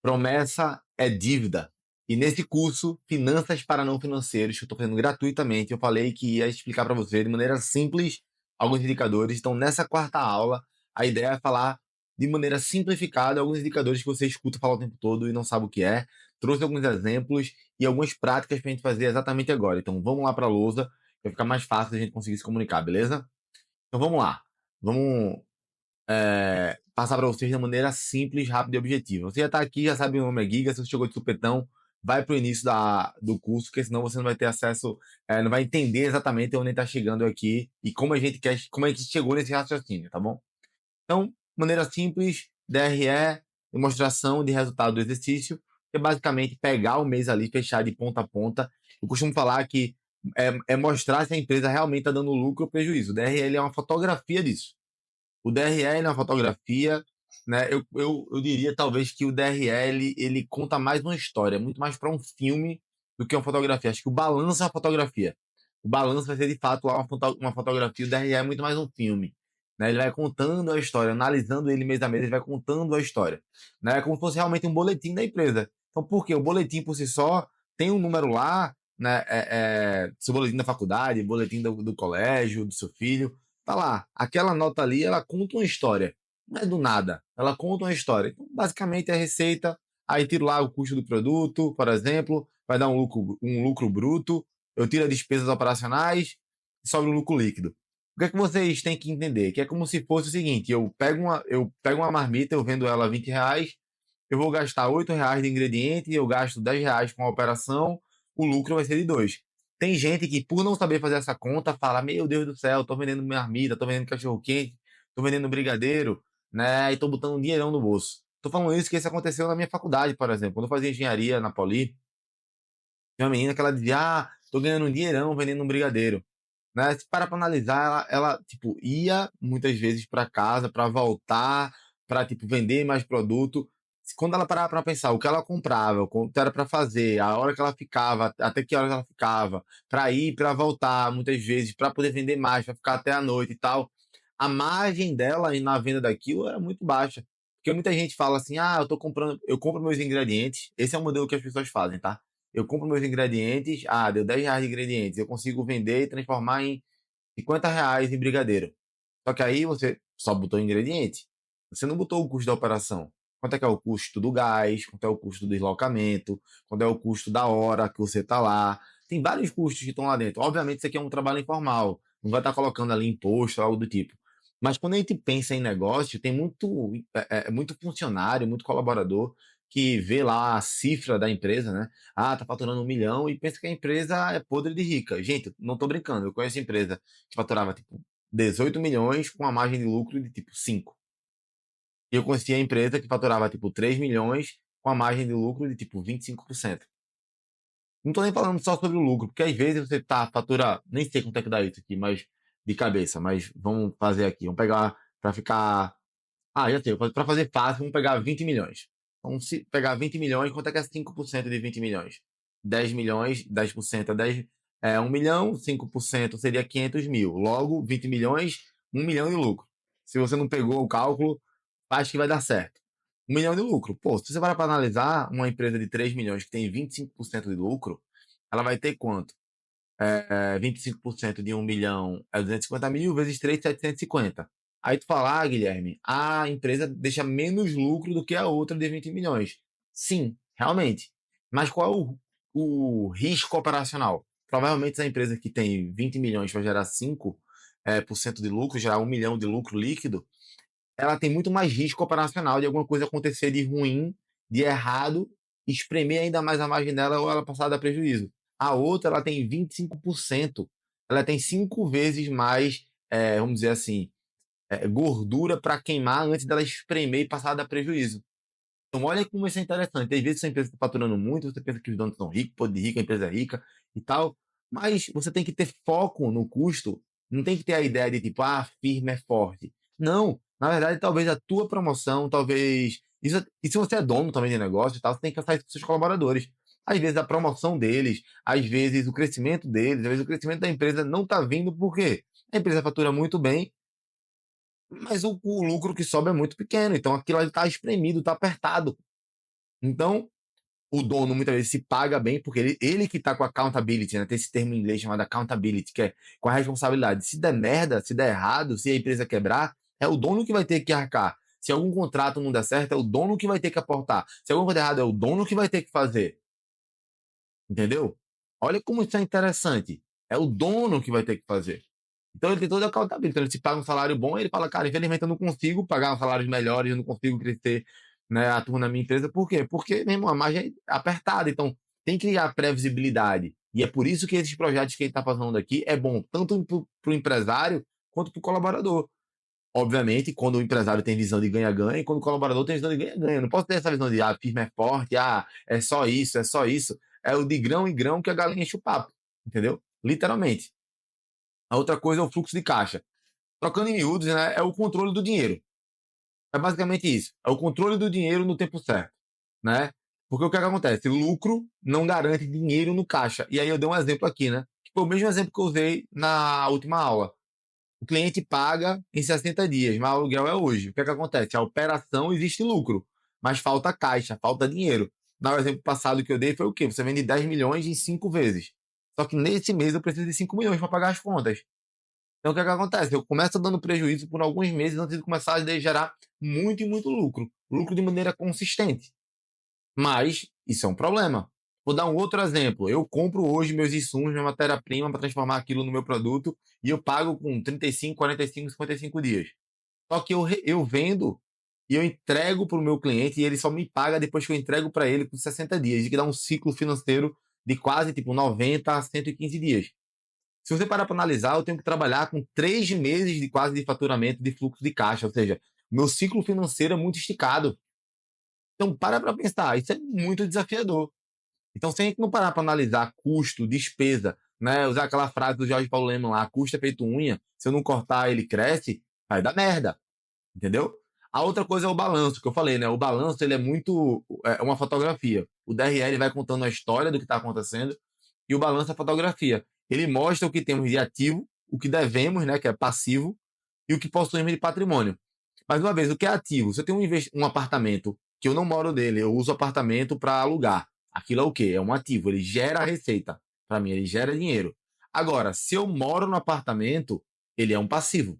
Promessa é dívida. E nesse curso, Finanças para Não Financeiros, que eu estou fazendo gratuitamente, eu falei que ia explicar para você de maneira simples alguns indicadores. Então, nessa quarta aula, a ideia é falar de maneira simplificada alguns indicadores que você escuta falar o tempo todo e não sabe o que é. Trouxe alguns exemplos e algumas práticas para a gente fazer exatamente agora. Então, vamos lá para a lousa, vai ficar mais fácil a gente conseguir se comunicar, beleza? Então, vamos lá. Vamos passar para vocês de maneira simples, rápida e objetiva. Você já está aqui, já sabe o nome é Giga, se você chegou de supetão, vai para o início do curso, porque senão você não vai ter acesso, não vai entender exatamente onde está chegando aqui e como a gente quer, como a gente chegou nesse raciocínio, tá bom? Então, maneira simples, DRE, demonstração de resultado do exercício, que é basicamente pegar o mês ali, fechar de ponta a ponta. Eu costumo falar que é mostrar se a empresa realmente está dando lucro ou prejuízo. O DRE ele é uma fotografia disso. O DRL na fotografia, né? Eu diria talvez que o DRL ele conta mais uma história, muito mais para um filme do que uma fotografia. Acho que o balanço é uma fotografia. O balanço vai ser de fato lá uma fotografia. O DRL é muito mais um filme. Né? Ele vai contando a história, analisando ele mês a mês, ele vai contando a história. Né? É como se fosse realmente um boletim da empresa. Então, por quê? O boletim por si só tem um número lá, né? Seu boletim da faculdade, boletim do colégio, do seu filho. Tá lá, aquela nota ali, ela conta uma história. Não é do nada, ela conta uma história. Então, basicamente, é a receita, aí tiro lá o custo do produto, por exemplo, vai dar um lucro bruto, eu tiro as despesas operacionais e sobra um lucro líquido. O que é que vocês têm que entender? Que é como se fosse o seguinte, eu pego uma marmita, eu vendo ela R$ 20, eu vou gastar R$ 8 de ingrediente, eu gasto R$ 10 com a operação, o lucro vai ser de 2. Tem gente que, por não saber fazer essa conta, fala: Meu Deus do céu, tô vendendo marmita, tô vendendo cachorro-quente, tô vendendo brigadeiro, né? E tô botando um dinheirão no bolso. Tô falando isso que isso aconteceu na minha faculdade, por exemplo. Quando eu fazia engenharia na Poli, tinha uma menina que ela dizia: tô ganhando um dinheirão vendendo um brigadeiro. Né? Se para analisar, ela tipo, ia muitas vezes para casa para voltar, para tipo, vender mais produto. Quando ela parava para pensar o que ela comprava, o quanto era para fazer, a hora que ela ficava, até que hora ela ficava, para ir, para voltar, muitas vezes, para poder vender mais, para ficar até a noite e tal, a margem dela na venda daquilo era muito baixa. Porque muita gente fala assim: eu compro meus ingredientes. Esse é o modelo que as pessoas fazem, tá? Eu compro meus ingredientes, deu R$ 10 de ingredientes, eu consigo vender e transformar em R$ 50 em brigadeiro. Só que aí você só botou ingrediente. Você não botou o custo da operação. Quanto é que é o custo do gás, quanto é o custo do deslocamento, quanto é o custo da hora que você está lá. Tem vários custos que estão lá dentro. Obviamente, isso aqui é um trabalho informal. Não vai estar colocando ali imposto, algo do tipo. Mas quando a gente pensa em negócio, tem muito funcionário, muito colaborador que vê lá a cifra da empresa, né? Tá faturando 1 milhão e pensa que a empresa é podre de rica. Gente, não tô brincando. Eu conheço empresa que faturava tipo 18 milhões com uma margem de lucro de tipo 5. E eu conhecia a empresa que faturava tipo 3 milhões com a margem de lucro de tipo 25%. Não tô nem falando só sobre o lucro, porque às vezes você fatura, nem sei quanto é que dá isso aqui, mas de cabeça, mas vamos fazer aqui, vamos pegar para ficar, já sei, para fazer fácil, vamos pegar 20 milhões. Então, se pegar 20 milhões, quanto é que é 5% de 20 milhões? 10 milhões, 10% é 10, 1 milhão, 5% seria 500 mil. Logo, 20 milhões, 1 milhão de lucro. Se você não pegou o cálculo, acho que vai dar certo. 1 milhão de lucro. Pô, se você parar para analisar, uma empresa de 3 milhões que tem 25% de lucro, ela vai ter quanto? 25% de 1 milhão é 250 mil, vezes 3, 750. Aí tu fala: Guilherme, a empresa deixa menos lucro do que a outra de 20 milhões. Sim, realmente. Mas qual é o risco operacional? Provavelmente essa empresa que tem 20 milhões para gerar 5% de lucro, gerar 1 milhão de lucro líquido, ela tem muito mais risco operacional de alguma coisa acontecer de ruim, de errado, espremer ainda mais a margem dela ou ela passar a dar prejuízo. A outra, ela tem 25%, ela tem 5 vezes mais, vamos dizer assim, gordura para queimar antes dela espremer e passar a dar prejuízo. Então, olha como isso é interessante. Às vezes, a empresa está faturando muito, você pensa que os donos são ricos, pô, de rico, a empresa é rica e tal, mas você tem que ter foco no custo, não tem que ter a ideia de tipo, a firma é forte. Não, na verdade, talvez a tua promoção, talvez. E se você é dono também de negócio e tal, você tem que pensar isso com seus colaboradores. Às vezes a promoção deles, às vezes o crescimento deles, às vezes o crescimento da empresa não está vindo porque a empresa fatura muito bem, mas o lucro que sobe é muito pequeno. Então aquilo ali está espremido, está apertado. Então, o dono muitas vezes se paga bem, porque ele que está com accountability, né? Tem esse termo em inglês chamado accountability, que é com a responsabilidade. Se der merda, se der errado, se a empresa quebrar, é o dono que vai ter que arcar. Se algum contrato não der certo, é o dono que vai ter que aportar. Se alguma coisa der errado, é o dono que vai ter que fazer. Entendeu? Olha como isso é interessante. É o dono que vai ter que fazer. Então ele tem toda a accountability. Então ele se paga um salário bom, ele fala, cara, infelizmente eu não consigo pagar salários melhores, eu não consigo crescer, né, a turma na minha empresa. Por quê? Porque, meu irmão, a margem é apertada. Então tem que criar previsibilidade. E é por isso que esses projetos que ele está falando aqui é bom tanto para o empresário quanto para o colaborador. Obviamente, quando o empresário tem visão de ganha-ganha e quando o colaborador tem visão de ganha-ganha. Não posso ter essa visão de, firme é forte, é só isso, é só isso. É o de grão em grão que a galinha enche o papo, entendeu? Literalmente. A outra coisa é o fluxo de caixa. Trocando em miúdos, né, é o controle do dinheiro. É basicamente isso. É o controle do dinheiro no tempo certo, né? Porque o que acontece? Lucro não garante dinheiro no caixa. E aí eu dei um exemplo aqui, né? Que foi o mesmo exemplo que eu usei na última aula. O cliente paga em 60 dias, mas o aluguel é hoje. O que acontece? A operação existe lucro, mas falta caixa, falta dinheiro. No exemplo passado que eu dei foi o quê? Você vende 10 milhões em 5 vezes. Só que nesse mês eu preciso de 5 milhões para pagar as contas. Então o que acontece? Eu começo dando prejuízo por alguns meses antes de começar a gerar muito e muito lucro. Lucro de maneira consistente. Mas isso é um problema. Vou dar um outro exemplo. Eu compro hoje meus insumos, minha matéria-prima para transformar aquilo no meu produto e eu pago com 35, 45, 55 dias. Só que eu vendo e eu entrego para o meu cliente e ele só me paga depois que eu entrego para ele com 60 dias, e que dá um ciclo financeiro de quase tipo 90 a 115 dias. Se você parar para analisar, eu tenho que trabalhar com 3 meses de quase de faturamento de fluxo de caixa, ou seja, meu ciclo financeiro é muito esticado. Então, para pensar, isso é muito desafiador. Então, se a gente não parar para analisar custo, despesa, né, usar aquela frase do Jorge Paulo Leman lá, custo é feito unha, se eu não cortar ele cresce, vai dar merda, entendeu? A outra coisa é o balanço, que eu falei, né? O balanço ele é muito uma fotografia. O DRL vai contando a história do que está acontecendo e o balanço é a fotografia. Ele mostra o que temos de ativo, o que devemos, né, que é passivo, e o que possuímos de patrimônio. Mais uma vez, o que é ativo? Se eu tenho um apartamento que eu não moro nele, eu uso apartamento para alugar. Aquilo é o quê? É um ativo, ele gera receita. Para mim, ele gera dinheiro. Agora, se eu moro no apartamento, ele é um passivo,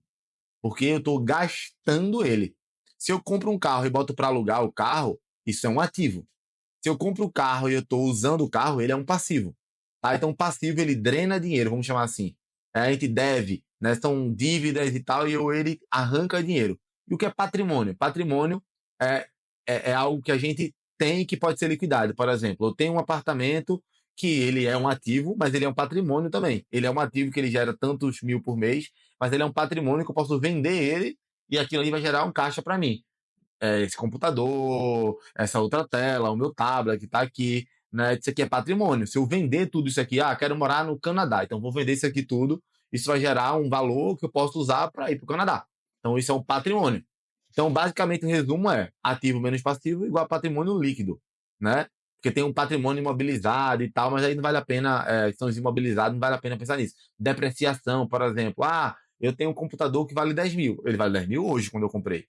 porque eu estou gastando ele. Se eu compro um carro e boto para alugar o carro, isso é um ativo. Se eu compro o carro e eu estou usando o carro, ele é um passivo. Tá? Então, o passivo ele drena dinheiro, vamos chamar assim. A gente deve, né? São dívidas e tal, e ele arranca dinheiro. E o que é patrimônio? Patrimônio é, é algo que a gente tem que pode ser liquidado. Por exemplo, eu tenho um apartamento que ele é um ativo, mas ele é um patrimônio também. Ele é um ativo que ele gera tantos mil por mês, mas ele é um patrimônio que eu posso vender ele e aquilo ali vai gerar um caixa para mim. Esse computador, essa outra tela, o meu tablet que está aqui, né? Isso aqui é patrimônio. Se eu vender tudo isso aqui, quero morar no Canadá, então vou vender isso aqui tudo, isso vai gerar um valor que eu posso usar para ir para o Canadá. Então isso é um patrimônio. Então, basicamente, o resumo é ativo menos passivo igual a patrimônio líquido, né? Porque tem um patrimônio imobilizado e tal, mas aí não vale a pena, são os imobilizados, não vale a pena pensar nisso. Depreciação, por exemplo. Eu tenho um computador que vale 10 mil. Ele vale 10 mil hoje, quando eu comprei.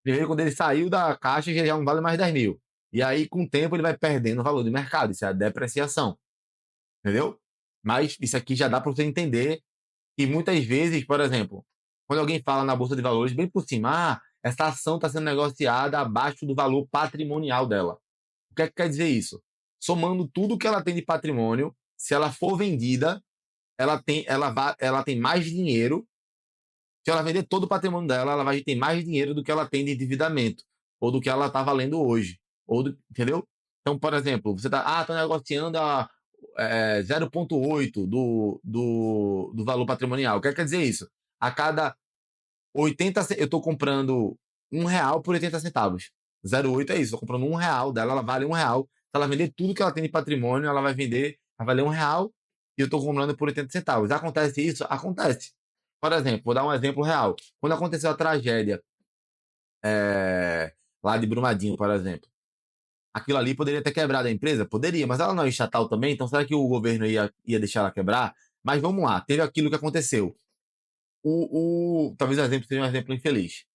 Primeiro, quando ele saiu da caixa, já não vale mais 10 mil. E aí, com o tempo, ele vai perdendo o valor de mercado. Isso é a depreciação. Entendeu? Mas isso aqui já dá para você entender que muitas vezes, por exemplo, quando alguém fala na Bolsa de Valores, bem por cima, essa ação está sendo negociada abaixo do valor patrimonial dela. O que é que quer dizer isso? Somando tudo que ela tem de patrimônio, se ela for vendida, ela tem mais dinheiro. Se ela vender todo o patrimônio dela, ela vai ter mais dinheiro do que ela tem de endividamento, ou do que ela está valendo hoje. Entendeu? Então, por exemplo, você tá negociando a 0,8 do valor patrimonial. O que quer dizer isso? A cada 80, eu estou comprando R$ 1 por 80 centavos. 0,8 é isso, estou comprando R$ 1 dela, ela vale R$ 1. Se ela vender tudo que ela tem de patrimônio, ela vai valer R$ 1 e eu estou comprando por 80 centavos. Acontece isso? Acontece. Por exemplo, vou dar um exemplo real. Quando aconteceu a tragédia lá de Brumadinho, por exemplo, aquilo ali poderia ter quebrado a empresa? Poderia, mas ela não é estatal também, então será que o governo ia deixar ela quebrar? Mas vamos lá, teve aquilo que aconteceu. Talvez o exemplo seja um exemplo infeliz,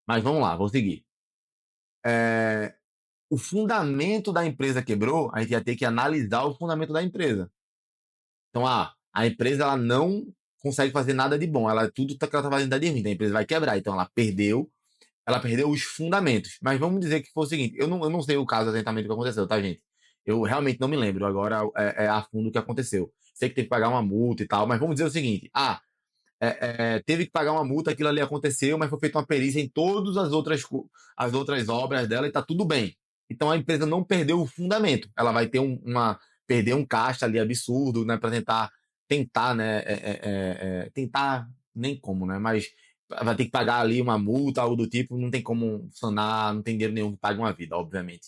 mas vamos lá, vou seguir. o fundamento da empresa quebrou, a gente ia ter que analisar o fundamento da empresa. Então, a empresa ela não consegue fazer nada de bom, tudo que ela está fazendo dá de ruim, então a empresa vai quebrar. Então, ela perdeu os fundamentos. Mas vamos dizer que foi o seguinte: eu não sei o caso exatamente do que aconteceu, tá, gente? Eu realmente não me lembro agora a fundo o que aconteceu. Sei que teve que pagar uma multa e tal, mas vamos dizer o seguinte: teve que pagar uma multa, aquilo ali aconteceu, mas foi feita uma perícia em todas as outras obras dela e tá tudo bem. Então a empresa não perdeu o fundamento. Ela vai ter perder um caixa ali absurdo, né, para tentar, né, tentar nem como, né, mas vai ter que pagar ali uma multa, algo do tipo, não tem como sanar, não tem dinheiro nenhum que pague uma vida, obviamente.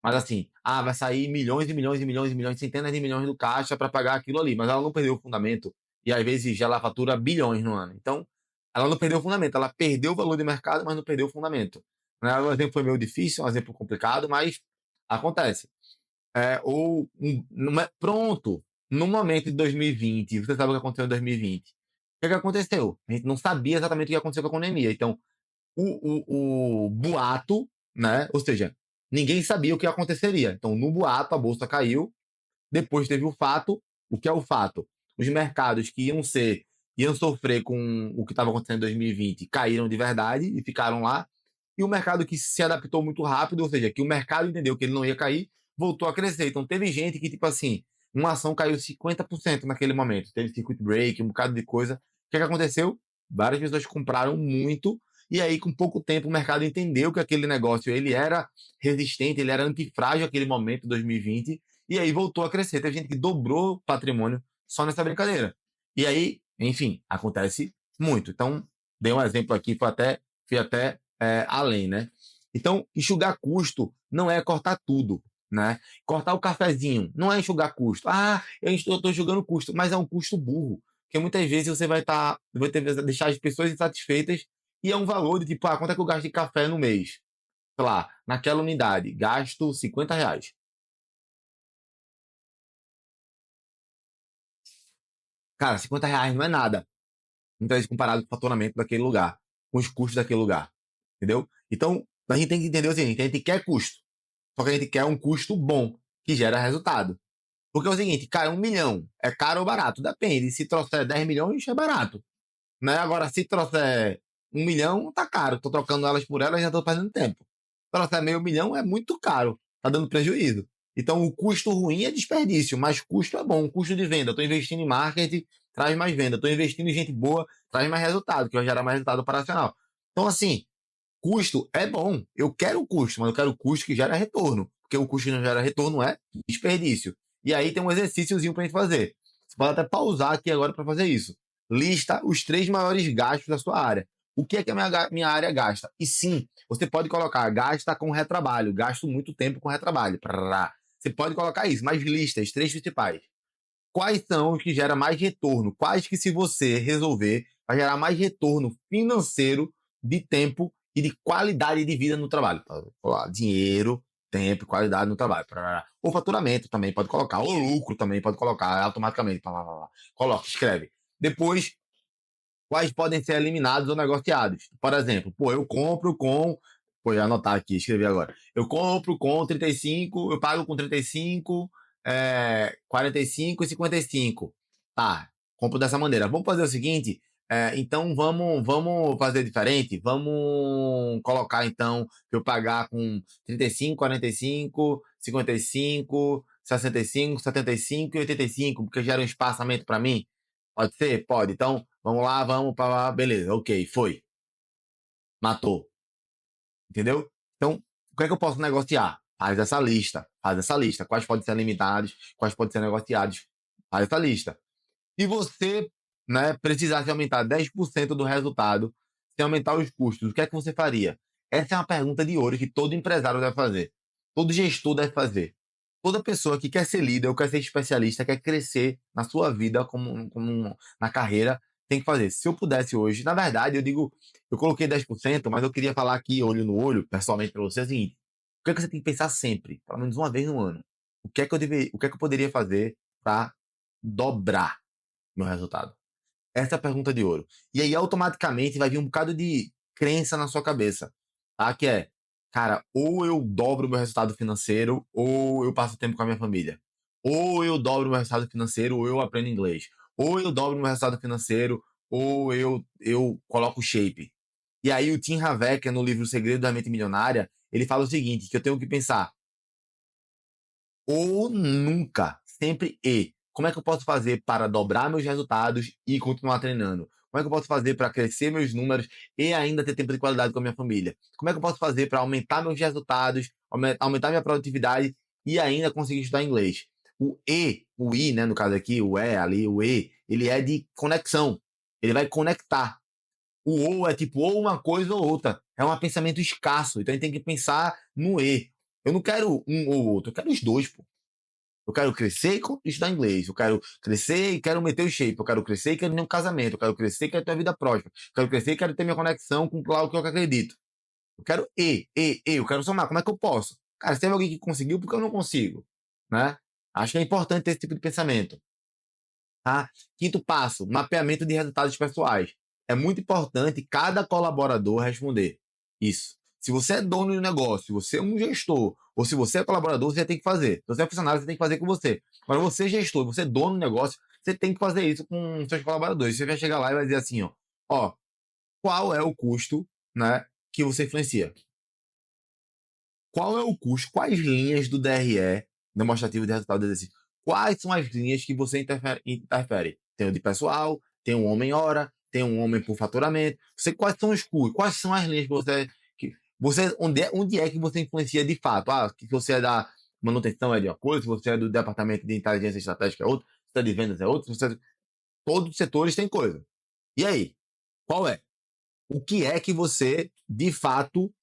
Mas assim, vai sair milhões e milhões e milhões e milhões, centenas de milhões do caixa para pagar aquilo ali, mas ela não perdeu o fundamento e às vezes ela fatura bilhões no ano. Então, ela não perdeu o fundamento, ela perdeu o valor de mercado, mas não perdeu o fundamento. Né? O exemplo foi meio difícil, um exemplo complicado, mas acontece. Pronto, no momento de 2020, você sabe o que aconteceu em 2020. O que aconteceu? A gente não sabia exatamente o que aconteceu com a pandemia. Então, o boato, né? Ou seja, ninguém sabia o que aconteceria. Então, no boato, a bolsa caiu. Depois teve o fato. O que é o fato? Os mercados que iam sofrer com o que estava acontecendo em 2020 caíram de verdade e ficaram lá. E o mercado que se adaptou muito rápido, ou seja, que o mercado entendeu que ele não ia cair, voltou a crescer. Então teve gente que, tipo assim, uma ação caiu 50% naquele momento. Teve circuit break, um bocado de coisa. O que aconteceu? Várias pessoas compraram muito e aí, com pouco tempo, o mercado entendeu que aquele negócio ele era resistente, ele era antifrágil naquele momento, 2020, e aí voltou a crescer. Teve gente que dobrou o patrimônio só nessa brincadeira. E aí, enfim, acontece muito. Então, dei um exemplo aqui, fui até além, né? Então, enxugar custo não é cortar tudo, né? Cortar o cafezinho não é enxugar custo. Eu estou enxugando custo, mas é um custo burro. Porque muitas vezes você deixar as pessoas insatisfeitas e é um valor de tipo, quanto é que eu gasto de café no mês? Sei lá, naquela unidade, gasto R$ 50. Cara, R$ 50 não é nada. Muitas vezes comparado com o faturamento daquele lugar, com os custos daquele lugar. Entendeu? Então, a gente tem que entender o seguinte: a gente quer custo, só que a gente quer um custo bom, que gera resultado. Porque é o seguinte, cara, 1 milhão é caro ou barato? Depende. Se trouxer 10 milhões, é barato. Né? Agora, se trouxer 1 milhão, tá caro. Tô trocando elas por elas, já tô perdendo tempo. Trouxer meio milhão é muito caro. Tá dando prejuízo. Então, o custo ruim é desperdício, mas custo é bom. Custo de venda. Estou investindo em marketing, traz mais venda. Estou investindo em gente boa, traz mais resultado, que vai gerar mais resultado operacional. Então, assim, custo é bom. Eu quero custo, mas eu quero custo que gera retorno. Porque o custo que não gera retorno é desperdício. E aí tem um exercíciozinho para gente fazer. Você pode até pausar aqui agora para fazer isso. Lista os 3 maiores gastos da sua área. O que é que a minha área gasta? E sim, você pode colocar gasta com retrabalho. Gasto muito tempo com retrabalho. Você pode colocar isso, mas lista os 3 principais. Quais são os que geram mais retorno? Quais que, se você resolver, vai gerar mais retorno financeiro, de tempo e de qualidade de vida no trabalho? Dinheiro, tempo, qualidade no trabalho. O faturamento também pode colocar. O lucro também pode colocar automaticamente. Coloca, escreve. Depois, quais podem ser eliminados ou negociados? Por exemplo, eu compro com. Vou já anotar aqui, escrever agora. Eu compro com 35, eu pago com 35, 45 e 55. Tá, compro dessa maneira. Vamos fazer o seguinte, então vamos fazer diferente. Vamos colocar então que eu pagar com 35, 45, 55, 65, 75 e 85, porque gera um espaçamento para mim. Pode ser? Pode. Então, vamos lá, vamos para lá. Beleza, ok, foi. Matou. Entendeu? Então, o que é que eu posso negociar? Faz essa lista. Faz essa lista. Quais podem ser limitados, quais podem ser negociados. Faz essa lista. Se você, né, precisasse aumentar 10% do resultado, sem aumentar os custos, o que é que você faria? Essa é uma pergunta de ouro que todo empresário deve fazer. Todo gestor deve fazer. Toda pessoa que quer ser líder ou quer ser especialista, quer crescer na sua vida, na carreira, tem que fazer. Se eu pudesse hoje, na verdade, eu coloquei 10%, mas eu queria falar aqui, olho no olho, pessoalmente para você, é o seguinte: o que é que você tem que pensar sempre, pelo menos uma vez no ano? O que é que eu poderia fazer para dobrar meu resultado? Essa é a pergunta de ouro. E aí, automaticamente, vai vir um bocado de crença na sua cabeça, tá? Que é, Cara, ou eu dobro o meu resultado financeiro, ou eu passo tempo com a minha família. Ou eu dobro o meu resultado financeiro, ou eu aprendo inglês. Ou eu dobro o meu resultado financeiro, ou eu coloco shape. E aí o Tim Havecker, no livro O Segredo da Mente Milionária, ele fala o seguinte, que eu tenho que pensar, ou nunca, sempre e. Como é que eu posso fazer para dobrar meus resultados e continuar treinando? Como é que eu posso fazer para crescer meus números e ainda ter tempo de qualidade com a minha família? Como é que eu posso fazer para aumentar meus resultados, aumentar minha produtividade e ainda conseguir estudar inglês? O I, né, no caso aqui, o E ali, o E, ele é de conexão. Ele vai conectar. O ou é tipo ou uma coisa ou outra. É um pensamento escasso. Então a gente tem que pensar no E. Eu não quero um ou outro, eu quero os dois, pô. Eu quero crescer e estudar inglês. Eu quero crescer e quero meter o shape. Eu quero crescer e quero ter um casamento. Eu quero crescer e quero ter uma vida próspera. Eu quero crescer e quero ter minha conexão com o que eu acredito. Eu quero eu quero somar. Como é que eu posso? Cara, se teve alguém que conseguiu, por que eu não consigo? Né? Acho que é importante ter esse tipo de pensamento. Tá? Quinto passo, mapeamento de resultados pessoais. É muito importante cada colaborador responder isso. Se você é dono do negócio, se você é um gestor, ou se você é colaborador, você tem que fazer. Se você é funcionário, você tem que fazer com você. Agora, você é gestor, você é dono do negócio, você tem que fazer isso com seus colaboradores. Você vai chegar lá e vai dizer assim, ó, qual é o custo, né, que você influencia? Qual é o custo? Quais linhas do DRE, demonstrativo de resultado do exercício? Quais são as linhas que você interfere? Tem o de pessoal, tem um homem-hora, tem um homem por faturamento. Quais são os custos? Quais são as linhas onde é que você influencia de fato? Ah, que você é da manutenção é de uma coisa, se você é do departamento de inteligência estratégica é outro, se você é de vendas é outro, todos os setores têm coisa. E aí? Qual é? O que é que você, de fato,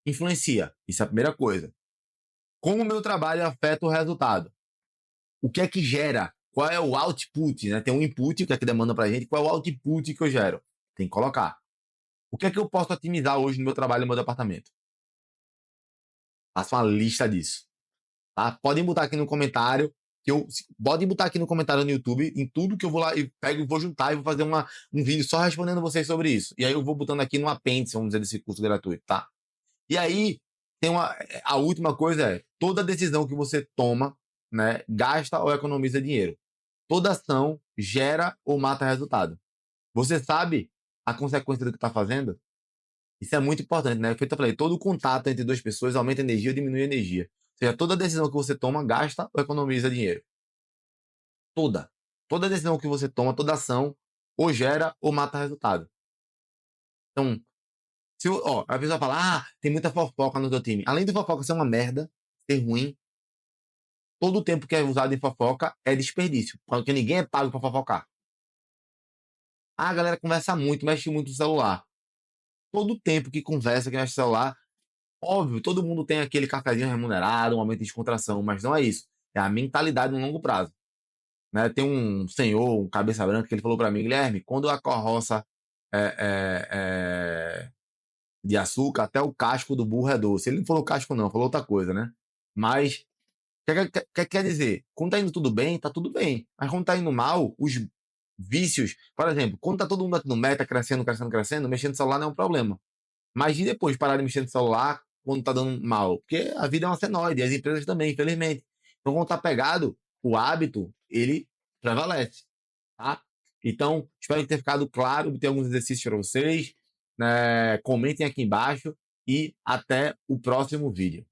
influencia? Isso é a primeira coisa. Como o meu trabalho afeta o resultado? O que é que gera? Qual é o output? Né? Tem um input, que é que demanda para a gente, qual é o output que eu gero? Tem que colocar. O que é que eu posso otimizar hoje no meu trabalho, no meu departamento? Faça uma lista disso. Tá? Podem botar aqui no comentário, podem botar aqui no comentário no YouTube, em tudo que eu vou lá e pego e vou juntar e vou fazer um vídeo só respondendo vocês sobre isso. E aí eu vou botando aqui no apêndice, vamos dizer, desse curso gratuito, tá? E aí, a última coisa é, toda decisão que você toma, né, gasta ou economiza dinheiro. Toda ação gera ou mata resultado. Você sabe a consequência do que está fazendo? Isso é muito importante, né? Feito eu falei, todo contato entre duas pessoas aumenta energia ou diminui energia. Ou seja, toda decisão que você toma gasta ou economiza dinheiro. Toda. Toda decisão que você toma, toda ação, ou gera ou mata resultado. Então, a pessoa fala, tem muita fofoca no teu time. Além de fofoca ser uma merda, ser ruim, todo o tempo que é usado em fofoca é desperdício, porque ninguém é pago para fofocar. A galera conversa muito, mexe muito no celular. Todo o tempo que conversa, que mexe no celular, óbvio, todo mundo tem aquele cafezinho remunerado, um momento de descontração, mas não é isso. É a mentalidade no longo prazo. Né? Tem um senhor, um cabeça branca, que ele falou para mim, Guilherme, quando a carroça é de açúcar, até o casco do burro é doce. Ele não falou casco não, falou outra coisa, né? Mas quer dizer, quando tá indo tudo bem, tá tudo bem. Mas quando tá indo mal, os vícios, por exemplo, quando tá todo mundo batendo meta, crescendo, crescendo, crescendo, mexendo no celular não é um problema. Mas e depois parar de mexer no celular quando tá dando mal? Porque a vida é uma senoide, e as empresas também, infelizmente. Então, quando tá pegado, o hábito, ele prevalece, tá? Então, espero que tenha ficado claro, ter alguns exercícios para vocês, né? Comentem aqui embaixo e até o próximo vídeo.